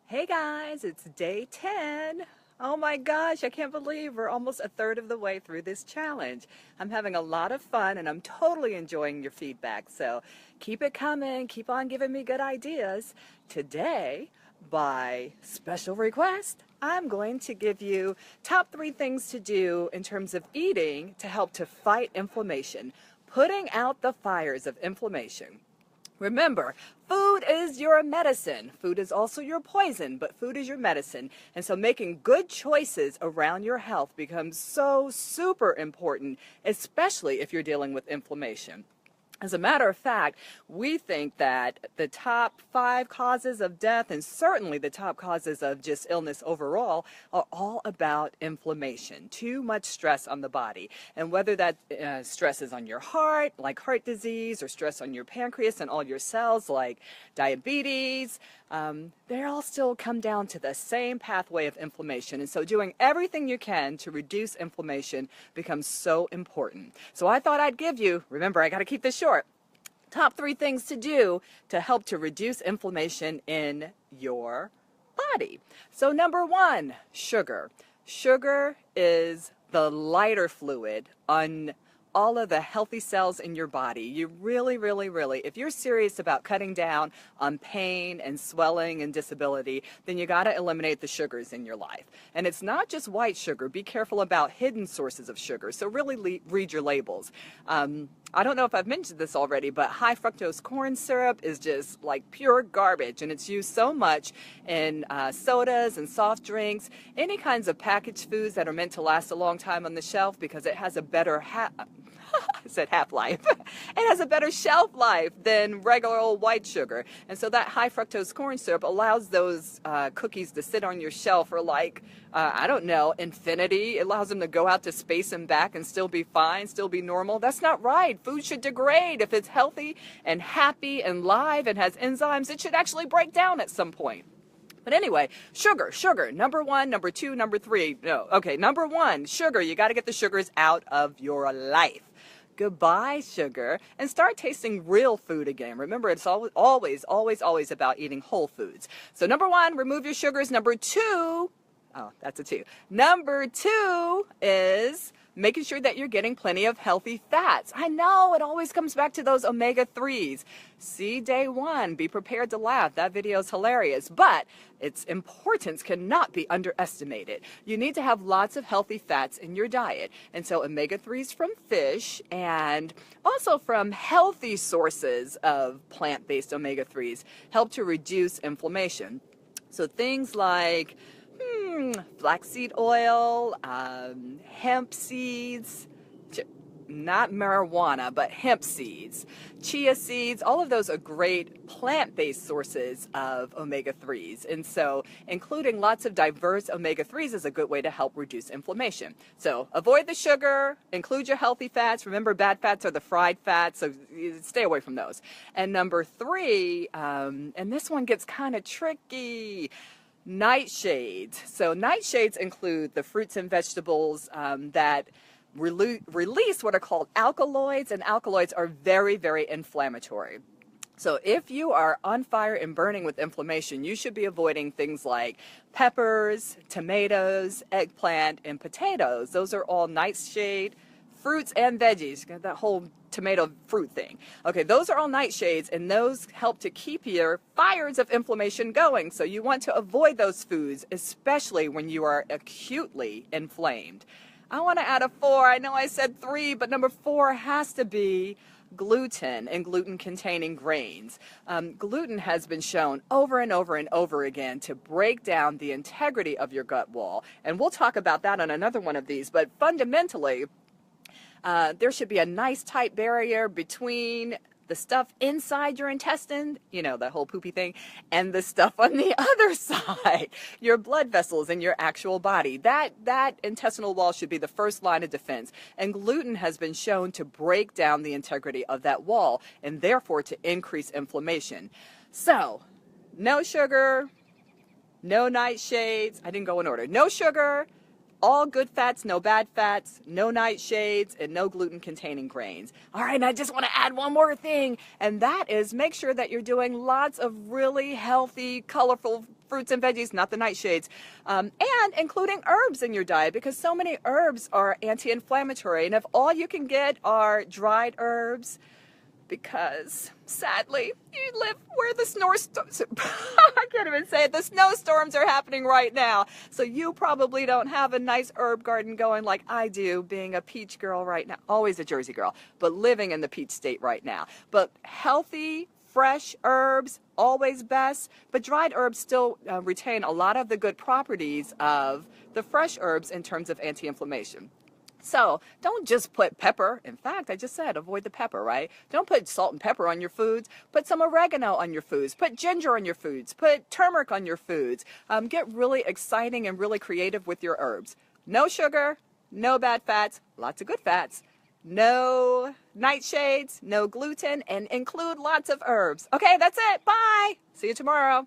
Hey guys, it's day 10. Oh my gosh, I can't believe we're almost a third of the way through this challenge. I'm having a lot of fun and I'm totally enjoying your feedback. So keep it coming, keep on giving me good ideas. Today, by special request, I'm going to give you top 3 things to do in terms of eating to help to fight inflammation, putting out the fires of inflammation. Remember, food is your medicine. Food is also your poison, but food is your medicine. And so making good choices around your health becomes so super important, especially if you're dealing with inflammation. As a matter of fact, we think that the top 5 causes of death and certainly the top causes of just illness overall are all about inflammation, too much stress on the body. And whether that stress is on your heart, like heart disease, or stress on your pancreas and all your cells, like diabetes, they all still come down to the same pathway of inflammation. And so doing everything you can to reduce inflammation becomes so important. So I thought I'd give you, remember, I got to keep this short, top 3 things to do to help to reduce inflammation in your body. So number 1, sugar. Sugar is the lighter fluid on all of the healthy cells in your body. You really, if you're serious about cutting down on pain and swelling and disability, then you got to eliminate the sugars in your life. And it's not just white sugar. Be careful about hidden sources of sugar. So really read your labels. I don't know if I've mentioned this already, but high fructose corn syrup is just like pure garbage, and it's used so much in sodas and soft drinks, any kinds of packaged foods that are meant to last a long time on the shelf because it has a better I said half-life. It has a better shelf life than regular old white sugar. And so that high fructose corn syrup allows those cookies to sit on your shelf for like, I don't know, infinity. It allows them to go out to space and back and still be fine, still be normal. That's not right. Food should degrade. If it's healthy and happy and live and has enzymes, it should actually break down at some point. But anyway, sugar, number 1, number 2, number 3. No, okay, number 1, sugar. You got to get the sugars out of your life. Goodbye, sugar, and start tasting real food again. Remember, it's always about eating whole foods. So number 1, remove your sugars. Number 2, oh, that's a 2. Number 2 is making sure that you're getting plenty of healthy fats. I know, it always comes back to those omega-3s. See day 1, be prepared to laugh. That video is hilarious, but its importance cannot be underestimated. You need to have lots of healthy fats in your diet. And so omega-3s from fish and also from healthy sources of plant-based omega-3s help to reduce inflammation. So things like flaxseed oil, hemp seeds, not marijuana, but hemp seeds, chia seeds, all of those are great plant-based sources of omega-3s. And so including lots of diverse omega-3s is a good way to help reduce inflammation. So avoid the sugar, include your healthy fats. Remember, bad fats are the fried fats, so stay away from those. And number 3, and this one gets kind of tricky, nightshades. So nightshades include the fruits and vegetables that release what are called alkaloids, and alkaloids are very inflammatory. So if you are on fire and burning with inflammation, you should be avoiding things like peppers, tomatoes, eggplant, and potatoes. Those are all nightshade fruits and veggies. Got that whole tomato fruit thing. Okay, those are all nightshades, and those help to keep your fires of inflammation going. So you want to avoid those foods, especially when you are acutely inflamed. I want to add a 4. I know I said 3, but number 4 has to be gluten and gluten-containing grains. Gluten has been shown over and over again to break down the integrity of your gut wall. And we'll talk about that on another one of these. But fundamentally, there should be a nice tight barrier between the stuff inside your intestine, you know, the whole poopy thing, and the stuff on the other side, your blood vessels in your actual body. That intestinal wall should be the first line of defense. And gluten has been shown to break down the integrity of that wall and therefore to increase inflammation. So, no sugar, no nightshades. I didn't go in order. No sugar, all good fats, no bad fats, no nightshades, and no gluten-containing grains. All right, and I just want to add one more thing, and that is make sure that you're doing lots of really healthy, colorful fruits and veggies, not the nightshades, and including herbs in your diet, because so many herbs are anti-inflammatory. And if all you can get are dried herbs, because sadly you live where the snowstorms, I can't even say it, the snowstorms are happening right now, so you probably don't have a nice herb garden going like I do, being a peach girl right now, always a Jersey girl, but living in the peach state right now. But healthy, fresh herbs, always best, but dried herbs still retain a lot of the good properties of the fresh herbs in terms of anti-inflammation. So don't just put pepper. In fact, I just said avoid the pepper, right? Don't put salt and pepper on your foods. Put some oregano on your foods. Put ginger on your foods. Put turmeric on your foods. Get really exciting and really creative with your herbs. No sugar, no bad fats, lots of good fats, no nightshades, no gluten, and include lots of herbs. Okay, that's it. Bye. See you tomorrow.